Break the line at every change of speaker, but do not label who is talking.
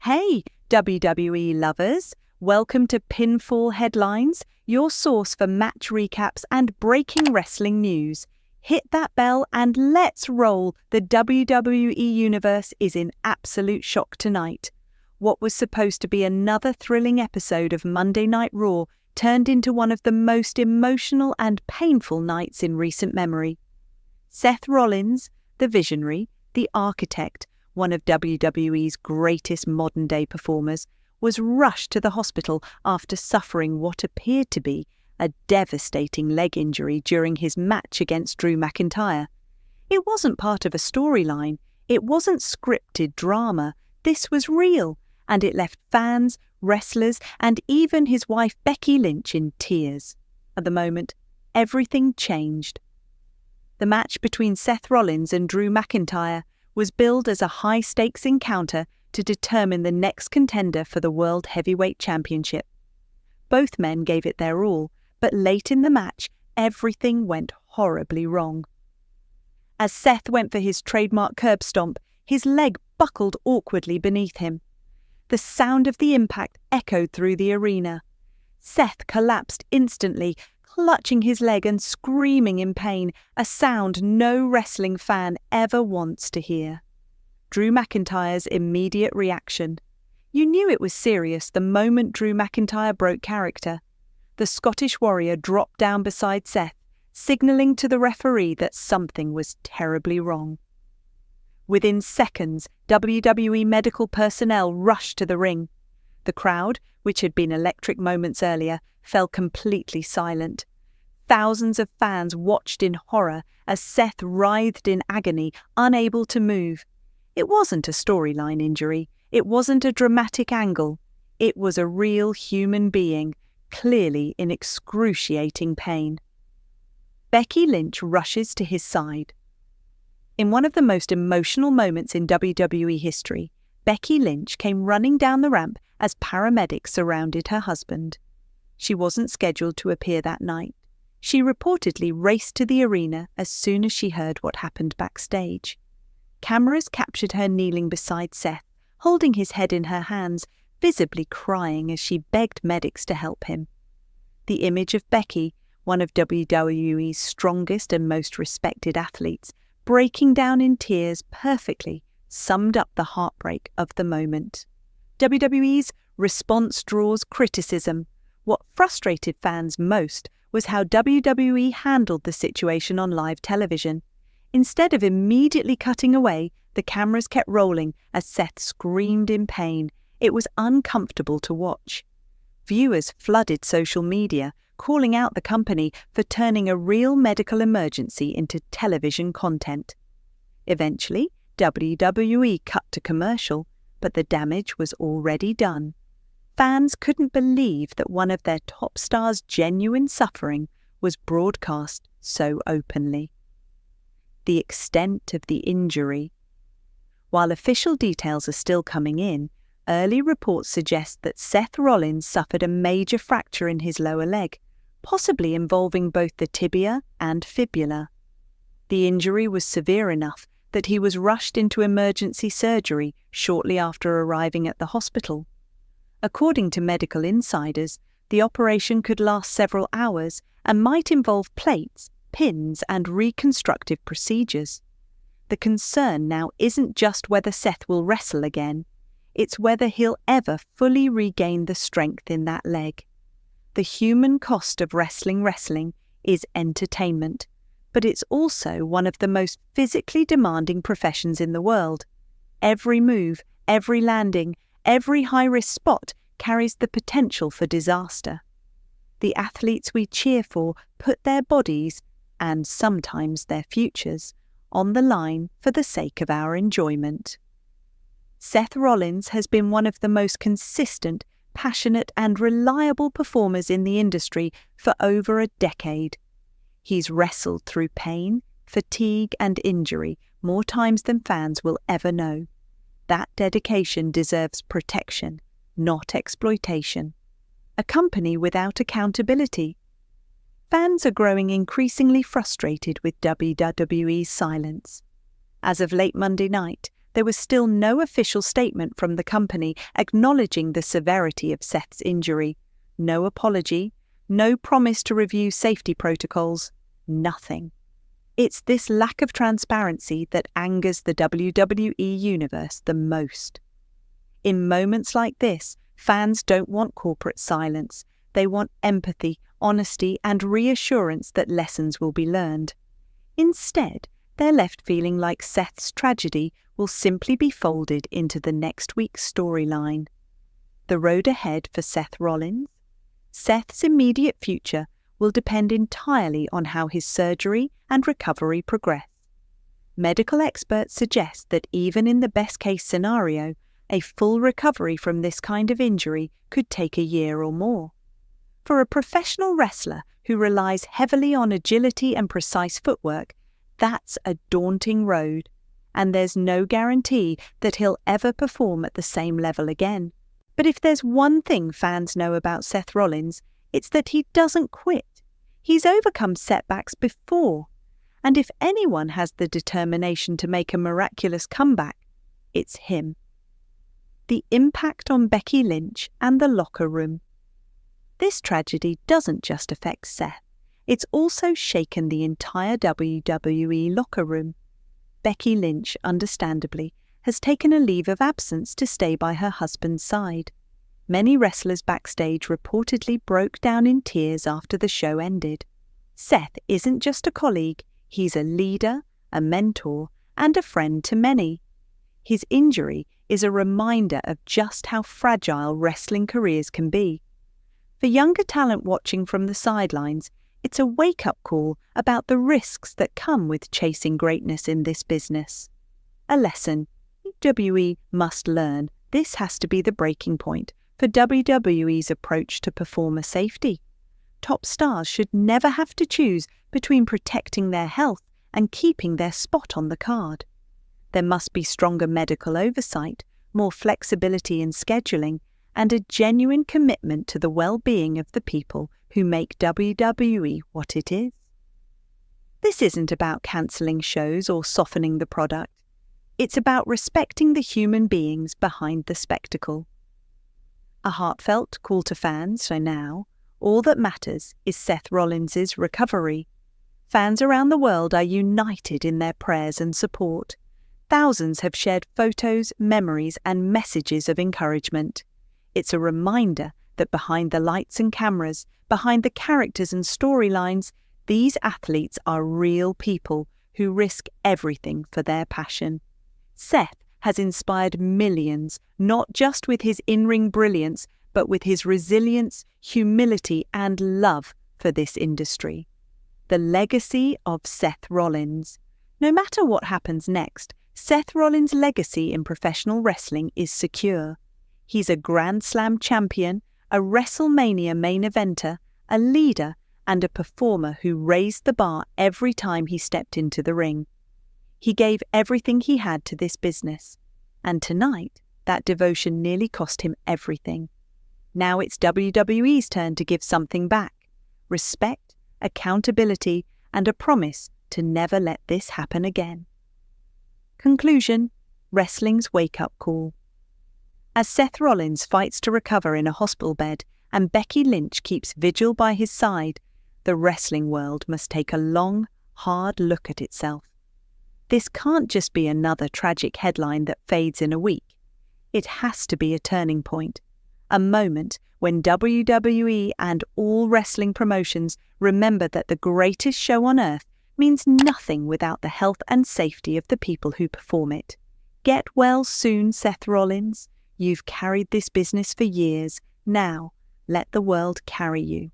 Hey, WWE lovers! Welcome to Pinfall Headlines, your source for match recaps and breaking wrestling news. Hit that bell and let's roll. The WWE Universe is in absolute shock tonight. What was supposed to be another thrilling episode of Monday Night Raw turned into one of the most emotional and painful nights in recent memory. Seth Rollins, the visionary, the architect, one of WWE's greatest modern-day performers, was rushed to the hospital after suffering what appeared to be a devastating leg injury during his match against Drew McIntyre. It wasn't part of a storyline, it wasn't scripted drama, this was real, and it left fans, wrestlers, and even his wife Becky Lynch in tears. At the moment, everything changed. The match between Seth Rollins and Drew McIntyre was billed as a high-stakes encounter to determine the next contender for the World Heavyweight Championship. Both men gave it their all, but late in the match, everything went horribly wrong. As Seth went for his trademark curb stomp, his leg buckled awkwardly beneath him. The sound of the impact echoed through the arena. Seth collapsed instantly, clutching his leg and screaming in pain, a sound no wrestling fan ever wants to hear. Drew McIntyre's immediate reaction. You knew it was serious the moment Drew McIntyre broke character. The Scottish Warrior dropped down beside Seth, signalling to the referee that something was terribly wrong. Within seconds, WWE medical personnel rushed to the ring. The crowd, which had been electric moments earlier, fell completely silent. Thousands of fans watched in horror as Seth writhed in agony, unable to move. It wasn't a storyline injury. It wasn't a dramatic angle. It was a real human being, clearly in excruciating pain. Becky Lynch rushes to his side. In one of the most emotional moments in WWE history, Becky Lynch came running down the ramp as paramedics surrounded her husband. She wasn't scheduled to appear that night. She reportedly raced to the arena as soon as she heard what happened backstage. Cameras captured her kneeling beside Seth, holding his head in her hands, visibly crying as she begged medics to help him. The image of Becky, one of WWE's strongest and most respected athletes, breaking down in tears perfectly summed up the heartbreak of the moment. WWE's response draws criticism. What frustrated fans most was how WWE handled the situation on live television. Instead of immediately cutting away, the cameras kept rolling as Seth screamed in pain. It was uncomfortable to watch. Viewers flooded social media, calling out the company for turning a real medical emergency into television content. Eventually, WWE cut to commercial, but the damage was already done. Fans couldn't believe that one of their top stars' genuine suffering was broadcast so openly. The extent of the injury. While official details are still coming in, early reports suggest that Seth Rollins suffered a major fracture in his lower leg, possibly involving both the tibia and fibula. The injury was severe enough that he was rushed into emergency surgery shortly after arriving at the hospital. According to medical insiders, the operation could last several hours and might involve plates, pins, and reconstructive procedures. The concern now isn't just whether Seth will wrestle again, it's whether he'll ever fully regain the strength in that leg. The human cost of wrestling is entertainment, but it's also one of the most physically demanding professions in the world. Every move, every landing, every high-risk spot carries the potential for disaster. The athletes we cheer for put their bodies, and sometimes their futures, on the line for the sake of our enjoyment. Seth Rollins has been one of the most consistent, passionate and reliable performers in the industry for over a decade. He's wrestled through pain, fatigue and injury more times than fans will ever know. That dedication deserves protection, not exploitation. A company without accountability. Fans are growing increasingly frustrated with WWE's silence. As of late Monday night, there was still no official statement from the company acknowledging the severity of Seth's injury. No apology, no promise to review safety protocols, nothing. It's this lack of transparency that angers the WWE universe the most. In moments like this, fans don't want corporate silence. They want empathy, honesty, and reassurance that lessons will be learned. Instead, they're left feeling like Seth's tragedy will simply be folded into the next week's storyline. The road ahead for Seth Rollins? Seth's immediate future will depend entirely on how his surgery and recovery progress. Medical experts suggest that even in the best-case scenario, a full recovery from this kind of injury could take a year or more. For a professional wrestler who relies heavily on agility and precise footwork, that's a daunting road, and there's no guarantee that he'll ever perform at the same level again. But if there's one thing fans know about Seth Rollins, it's that he doesn't quit. He's overcome setbacks before, and if anyone has the determination to make a miraculous comeback, it's him. The impact on Becky Lynch and the locker room. This tragedy doesn't just affect Seth, it's also shaken the entire WWE locker room. Becky Lynch, understandably, has taken a leave of absence to stay by her husband's side. Many wrestlers backstage reportedly broke down in tears after the show ended. Seth isn't just a colleague, he's a leader, a mentor, and a friend to many. His injury is a reminder of just how fragile wrestling careers can be. For younger talent watching from the sidelines, it's a wake-up call about the risks that come with chasing greatness in this business. A lesson WWE must learn. This has to be the breaking point for WWE's approach to performer safety. Top stars should never have to choose between protecting their health and keeping their spot on the card. There must be stronger medical oversight, more flexibility in scheduling, and a genuine commitment to the well-being of the people who make WWE what it is. This isn't about cancelling shows or softening the product. It's about respecting the human beings behind the spectacle. A heartfelt call to fans, so now, all that matters is Seth Rollins' recovery. Fans around the world are united in their prayers and support. Thousands have shared photos, memories, and messages of encouragement. It's a reminder that behind the lights and cameras, behind the characters and storylines, these athletes are real people who risk everything for their passion. Seth has inspired millions, not just with his in-ring brilliance, but with his resilience, humility, and love for this industry. The legacy of Seth Rollins. No matter what happens next, Seth Rollins' legacy in professional wrestling is secure. He's a Grand Slam champion, a WrestleMania main eventer, a leader, and a performer who raised the bar every time he stepped into the ring. He gave everything he had to this business, and tonight, that devotion nearly cost him everything. Now it's WWE's turn to give something back: respect, accountability, and a promise to never let this happen again. Conclusion: wrestling's wake-up call. As Seth Rollins fights to recover in a hospital bed and Becky Lynch keeps vigil by his side, the wrestling world must take a long, hard look at itself. This can't just be another tragic headline that fades in a week. It has to be a turning point, a moment when WWE and all wrestling promotions remember that the greatest show on earth means nothing without the health and safety of the people who perform it. Get well soon, Seth Rollins. You've carried this business for years. Now, let the world carry you.